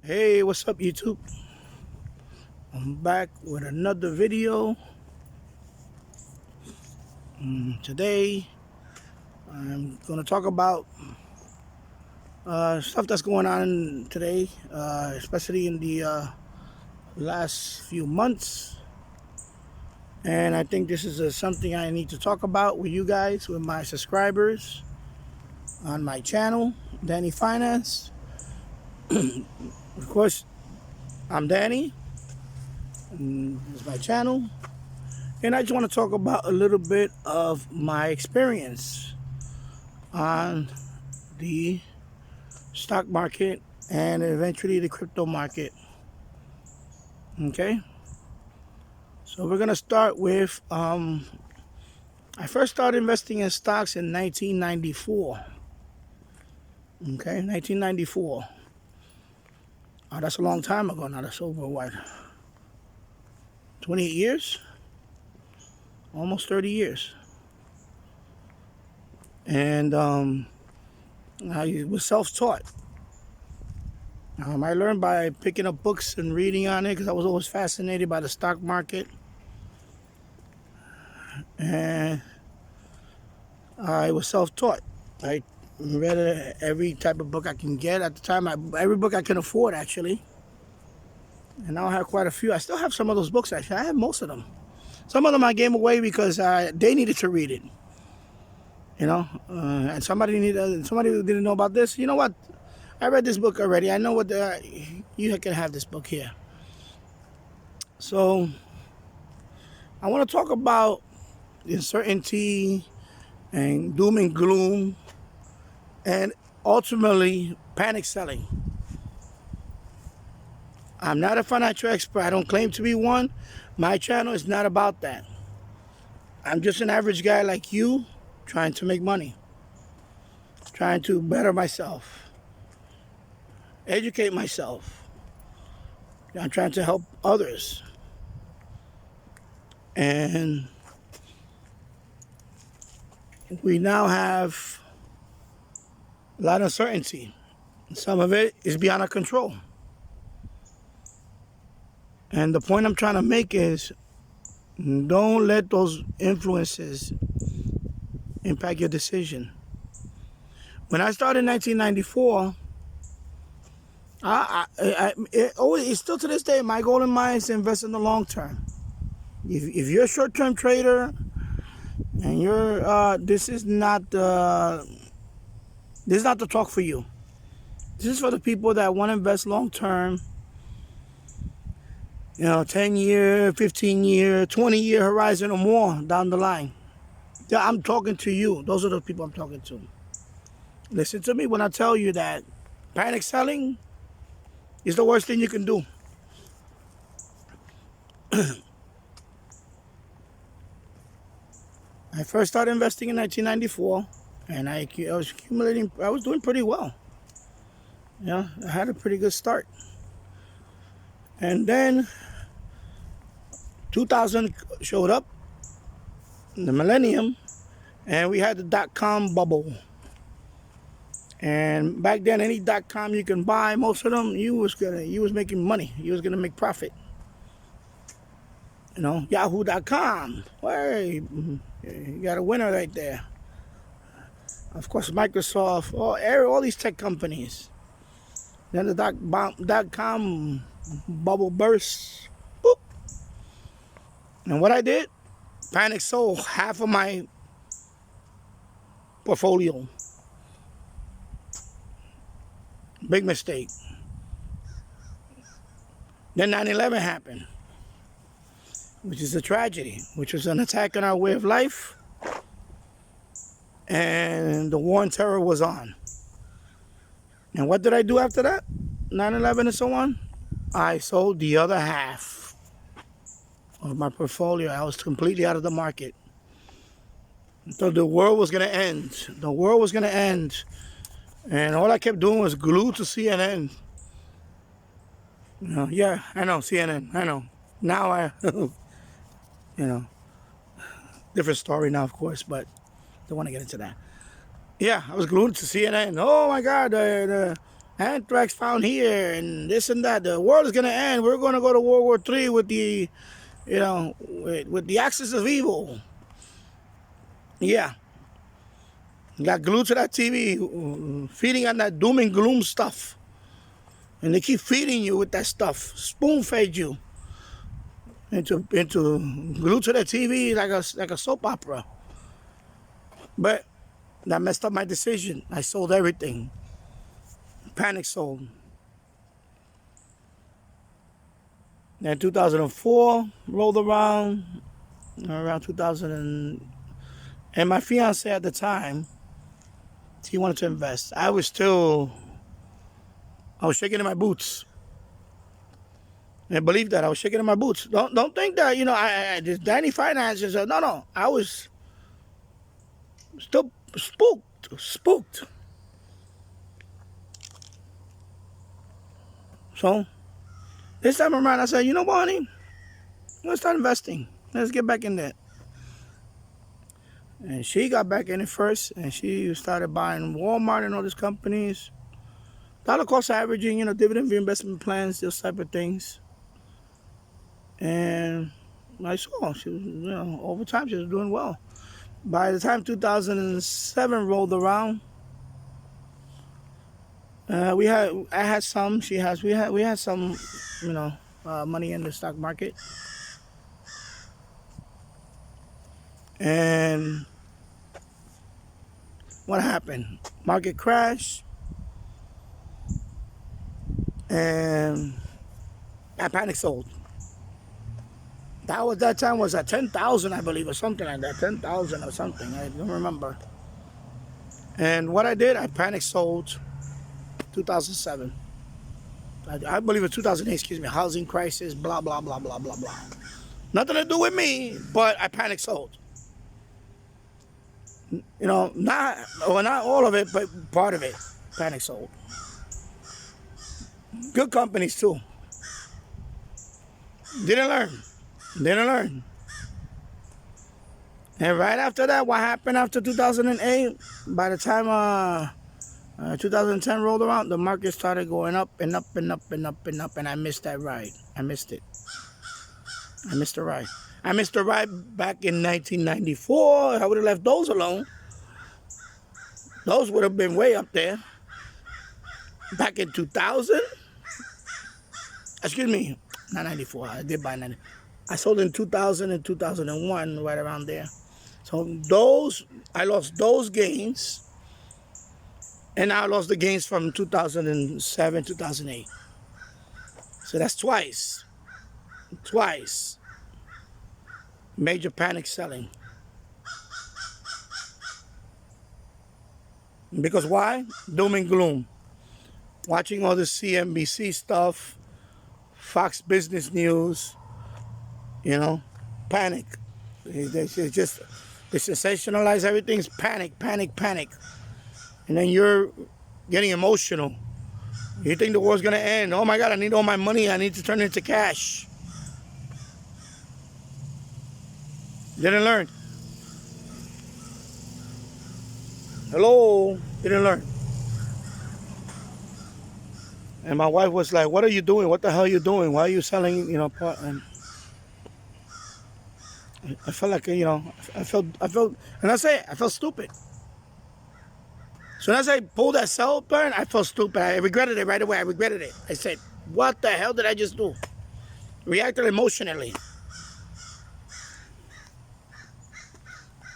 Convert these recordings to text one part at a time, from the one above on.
Hey, what's up, YouTube? I'm back with another video. Today, I'm going to talk about stuff that's going on today, especially in the last few months. And I think this is something I need to talk about with you guys, with my subscribers on my channel, Danny Finance. Of course, I'm Danny, and this is my channel. And I just want to talk about a little bit of my experience on the stock market and eventually the crypto market. Okay, so we're gonna start with I first started investing in stocks in 1994. Okay, 1994. Oh, that's a long time ago now. That's over what, 28 years, almost 30 years. And I was self-taught. I learned by picking up books and reading on it because I was always fascinated by the stock market. And I was self-taught. I read every type of book I can get at the time. Every book I can afford, actually. And now I have quite a few. I still have some of those books, actually. I have most of them. Some of them I gave away because they needed to read it. And somebody who didn't know about this. You know what? I read this book already. I know what you can have this book here. So I want to talk about uncertainty and doom and gloom and ultimately panic selling. I'm not a financial expert. I don't claim to be one. My channel is not about that. I'm just an average guy like you trying to make money, trying to better myself, educate myself. I'm trying to help others. And we now have a lot of uncertainty. Some of it is beyond our control. And the point I'm trying to make is don't let those influences impact your decision. When I started in 1994, it's still to this day, my goal in mind is to invest in the long term. If you're a short-term trader and you're this is not the talk for you. This is for the people that want to invest long term. 10-year, 15-year, 20-year horizon or more down the line. Yeah, I'm talking to you. Those are the people I'm talking to. Listen to me when I tell you that panic selling is the worst thing you can do. I first started investing in 1994, and I was accumulating. I was doing pretty well. I had a pretty good start. And then 2000 showed up, the millennium, and we had the dot-com bubble. And back then, any dot-com you can buy, most of them, you was making money. You was gonna make profit. Yahoo.com. Hey, you got a winner right there. Of course, Microsoft, all these tech companies. Then the dot-com bubble burst. Boop. And what I did, panic sold half of my portfolio. Big mistake. Then 9/11 happened, which is a tragedy, which was an attack on our way of life. And the war on terror was on. And what did I do after that? 9/11 and so on? I sold the other half of my portfolio. I was completely out of the market. So the world was going to end. The world was going to end. And all I kept doing was glued to CNN. Yeah, I know, CNN, I know. Now different story now, of course, but don't want to get into that. Yeah, I was glued to CNN. Oh my God, Anthrax found here and this and that. The world is gonna end. We're gonna go to World War III with the, with the axis of evil. Yeah, got glued to that TV, feeding on that doom and gloom stuff, and they keep feeding you with that stuff, spoon fed you into glued to the TV like a soap opera. But that messed up my decision. I sold everything. Panic sold. Then 2004 rolled around 2000, and my fiance at the time, he wanted to invest. I was shaking in my boots. And believe that I was shaking in my boots. Don't think that I this Danny finances. No. I was still spooked. So this time around, I said, you know what, honey? Let's start investing. Let's get back in there. And she got back in it first, and she started buying Walmart and all these companies. Dollar cost averaging, dividend reinvestment plans, those type of things. And I saw she was, over time she was doing well. By the time 2007 rolled around, I had some, we had some, money in the stock market. And what happened? Market crash, and I panic sold. That time was at 10,000, I believe, or something like that. 10,000 or something. I don't remember. And what I did, I panic sold 2007. I believe it's 2008, excuse me. Housing crisis, blah, blah, blah, blah, blah, blah. Nothing to do with me, but I panic sold. Not all of it, but part of it. Panic sold. Good companies too. Didn't learn. And right after that, what happened after 2008? By the time 2010 rolled around, the market started going up and up and up and up and up, and I missed that ride. I missed it. I missed the ride. I missed the ride back in 1994. I would have left those alone. Those would have been way up there. Back in 2000? Excuse me, not 94. I did buy 90. I sold in 2000 and 2001, right around there. So I lost those gains, and I lost the gains from 2007, 2008. So that's twice. Major panic selling. Because why? Doom and gloom. Watching all the CNBC stuff, Fox Business News, panic. They sensationalize everything. It's panic. And then you're getting emotional. You think the war's going to end. Oh my God, I need all my money. I need to turn it into cash. Didn't learn. Hello? Didn't learn. And my wife was like, what are you doing? What the hell are you doing? Why are you selling, part? And I felt like, I felt, and I felt stupid. So as I pulled that sell button, I felt stupid. I regretted it right away. I said, what the hell did I just do? Reacted emotionally.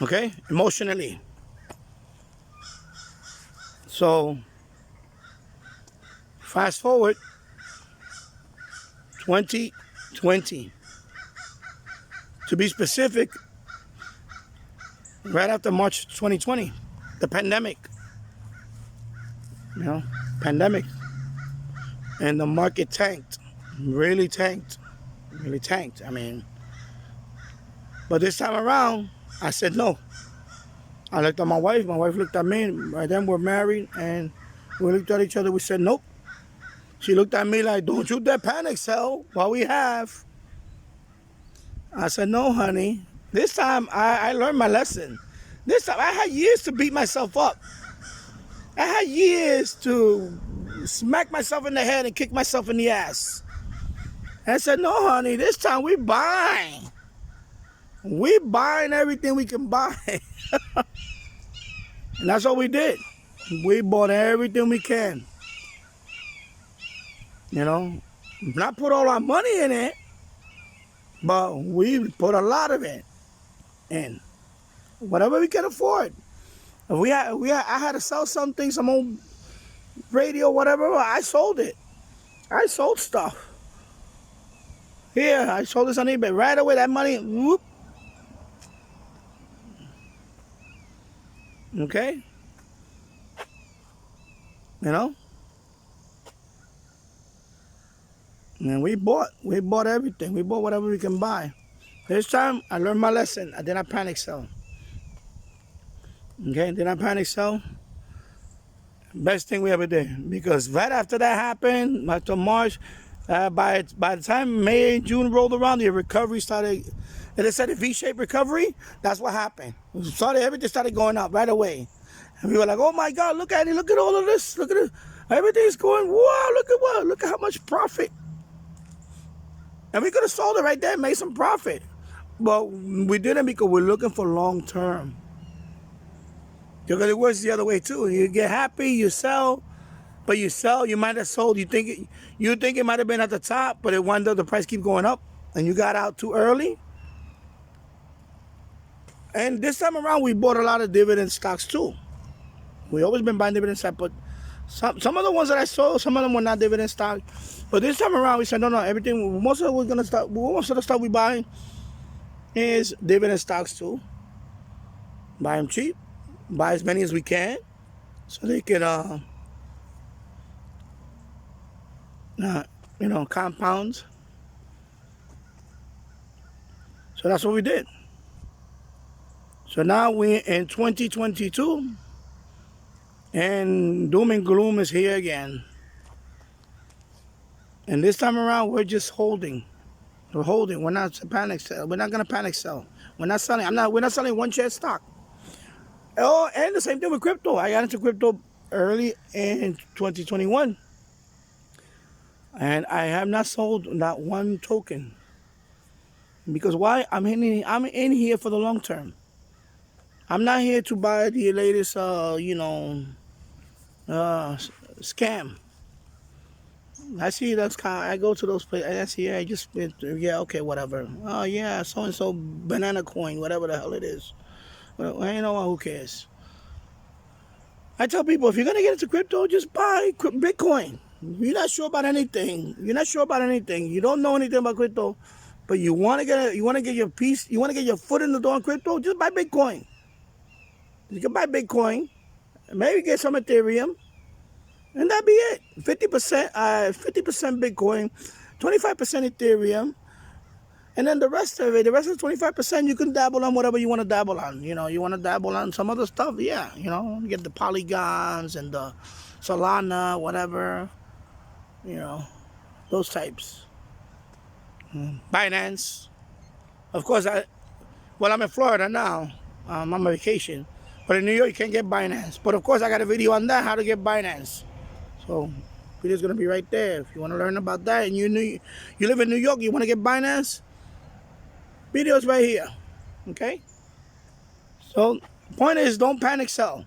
Okay? Emotionally. So, fast forward, 2020. To be specific, right after March 2020, the pandemic. Pandemic. And the market tanked. Really tanked. I mean, but this time around, I said no. I looked at my wife looked at me, and by then we're married, and we looked at each other, we said nope. She looked at me like, don't you dare panic sell while we have. I said, no, honey. This time, I learned my lesson. This time, I had years to beat myself up. I had years to smack myself in the head and kick myself in the ass. And I said, no, honey, this time we buying. We buying everything we can buy. And that's what we did. We bought everything we can. You know, not put all our money in it, but we put a lot of it in. Whatever we can afford. If I had to sell something, some old radio, whatever, I sold it. I sold stuff. Here, I sold this on eBay. Right away, that money, whoop. Okay? You know? And we bought everything. We bought whatever we can buy. This time, I learned my lesson. I did not panic sell. Okay? Did not panic sell. Best thing we ever did. Because right after that happened, after March, by the time May, June rolled around, the recovery started. And they said a V-shaped recovery. That's what happened. Everything started going up right away. And we were like, oh my God, look at it. Look at all of this. Look at it. Everything's going, wow, look at what? Look at how much profit. And we could have sold it right there and made some profit. But we didn't because we're looking for long term. Because it works the other way too. You get happy, you sell, but you sell, you might have sold. You think it might have been at the top, but it wound up the price keep going up, and you got out too early. And this time around, we bought a lot of dividend stocks too. We always been buying dividend stocks, but some of the ones that I sold, some of them were not dividend stocks. But this time around, we said no, everything. Most of the stuff we buy is dividend stocks too. Buy them cheap. Buy as many as we can, so they can, compound. So that's what we did. So now we're in 2022, and doom and gloom is here again. And this time around, we're just holding. We're holding. We're not panic sell. We're not gonna panic sell. We're not selling. We're not selling one share stock. Oh, and the same thing with crypto. I got into crypto early in 2021. And I have not sold not one token. Because why? I'm in here for the long term. I'm not here to buy the latest, scam. I see that's I go to those places. I see, okay, whatever. Oh, yeah, so-and-so banana coin, whatever the hell it is. Well, you know what, who cares? I tell people, if you're going to get into crypto, just buy Bitcoin. You're not sure about anything. You don't know anything about crypto, but you want to get your piece, you want to get your foot in the door in crypto, just buy Bitcoin. You can buy Bitcoin, maybe get some Ethereum, and that'd be it. 50% Bitcoin, 25% Ethereum. And then the rest of the 25%, you can dabble on whatever you want to dabble on. You want to dabble on some other stuff, yeah. You get the Polygons and the Solana, whatever. Those types. Binance. Of course, I'm in Florida now. I'm on vacation. But in New York, you can't get Binance. But of course, I got a video on that, how to get Binance. So, video's going to be right there. If you want to learn about that and you live in New York, you want to get Binance, video's right here, okay? So, point is, don't panic sell.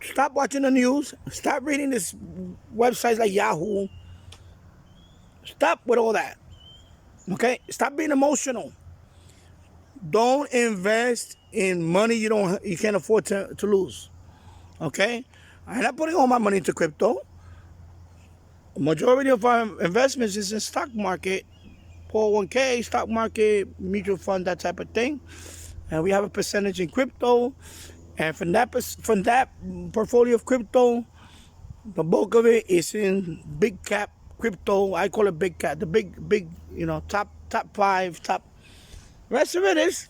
Stop watching the news. Stop reading this websites like Yahoo. Stop with all that, okay? Stop being emotional. Don't invest in money you can't afford to lose, okay? I'm not putting all my money into crypto. The majority of our investments is in stock market. 401k, stock market, mutual fund, that type of thing. And we have a percentage in crypto. And from that portfolio of crypto, the bulk of it is in big cap crypto. I call it big cap. The big, top 5, top. The rest of it is,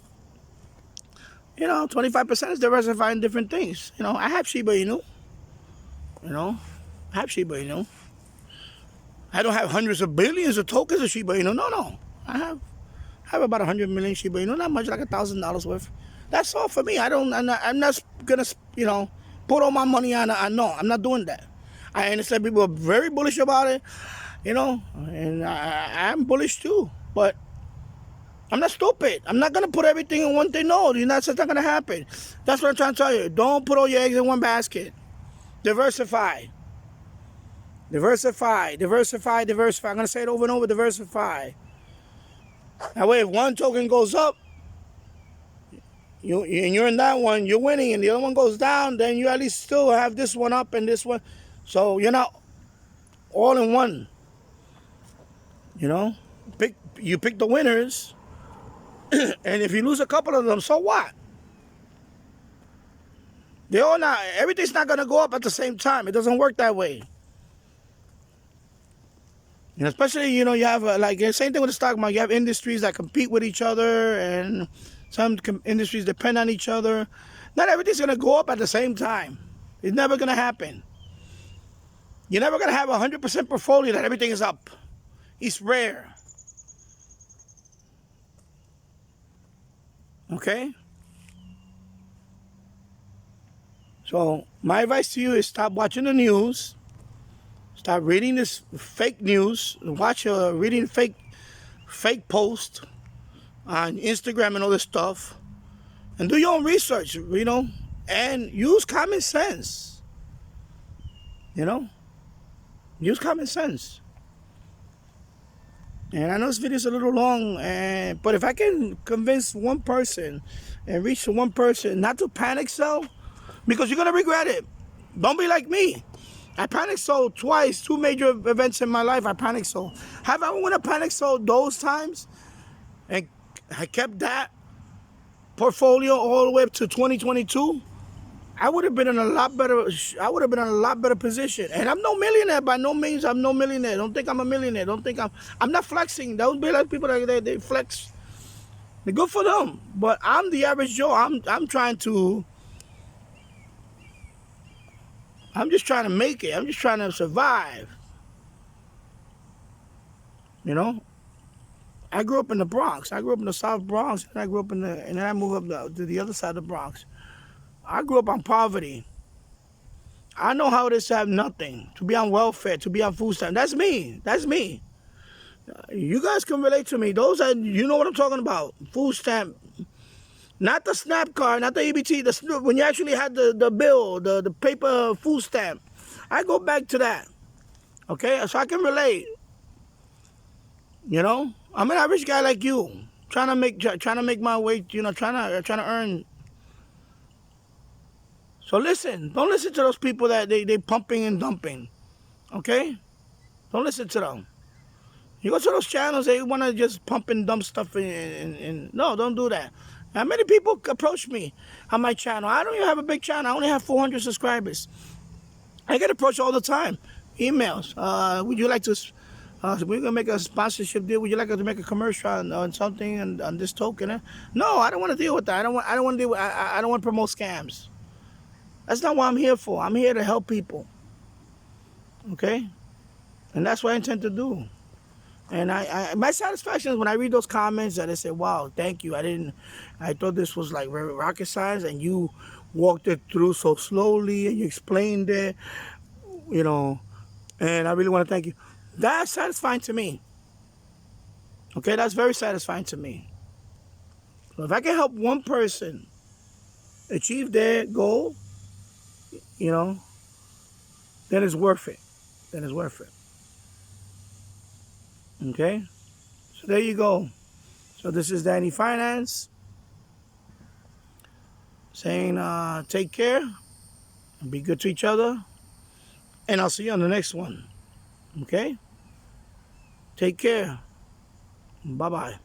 25% is diversifying different things. I have Shiba Inu. I don't have hundreds of billions of tokens of Shiba Inu. No. I have about 100 million Shiba Inu, not much, like $1,000 worth. I'm not gonna, put all my money on. No, I'm not doing that. I understand people are very bullish about it, you know, and I'm bullish too. But I'm not stupid. I'm not gonna put everything in one thing. No, that's not gonna happen. That's what I'm trying to tell you. Don't put all your eggs in one basket. Diversify. Diversify. Diversify. Diversify. I'm gonna say it over and over. Diversify. That way, if one token goes up, you're in that one, you're winning, and the other one goes down, then you at least still have this one up and this one. So you're not all in one. You know, you pick the winners, and if you lose a couple of them, so what? They all not. Everything's not gonna go up at the same time. It doesn't work that way. And especially, you have like the same thing with the stock market. You have industries that compete with each other, and some industries depend on each other. Not everything's gonna go up at the same time. It's never gonna happen. You're never gonna have 100% portfolio that everything is up. It's rare. Okay? So my advice to you is stop watching the news. Stop reading this fake news. Watch reading fake posts on Instagram and all this stuff. And do your own research, and use common sense. Use common sense. And I know this video is a little long, but if I can convince one person and reach one person not to panic sell, because you're going to regret it. Don't be like me. I panic sold twice, 2 major events in my life. I panic sold. Have I ever won a panic sold those times? And I kept that portfolio all the way up to 2022. I would have been in a lot better. I would have been in a lot better position. And I'm no millionaire by no means. I'm no millionaire. Don't think I'm a millionaire. Don't think I'm not flexing. Don't be like people that they flex. They're good for them. But I'm the average Joe. I'm just trying to make it. I'm just trying to survive. I grew up in the Bronx. I grew up in the South Bronx, and and then I moved up to the other side of the Bronx. I grew up on poverty. I know how it is to have nothing, to be on welfare, to be on food stamp. That's me. That's me. You guys can relate to me. You know what I'm talking about. Food stamp. Not the SNAP card, not the EBT, when you actually had the bill, the paper food stamp. I go back to that. Okay? So I can relate. I'm an average guy like you. Trying to make my way, trying to earn. So listen, don't listen to those people that they pumping and dumping. Okay? Don't listen to them. You go to those channels, they want to just pump and dump stuff in. No, don't do that. Now, many people approach me on my channel. I don't even have a big channel. I only have 400 subscribers. I get approached all the time. Emails. Would you like to, we're going to make a sponsorship deal. Would you like us to make a commercial on something and on this token? No, I don't want to deal with that. I don't want to deal with, I don't want to promote scams. That's not what I'm here for. I'm here to help people. Okay? And that's what I intend to do. And my satisfaction is when I read those comments that I say, wow, thank you. I thought this was like very rocket science, and you walked it through so slowly and you explained it, and I really want to thank you. That's satisfying to me. Okay, that's very satisfying to me. So if I can help one person achieve their goal, then it's worth it. Then it's worth it. Okay, so there you go. So this is Danny Finance saying take care and be good to each other, and I'll see you on the next one. Okay, take care. Bye-bye.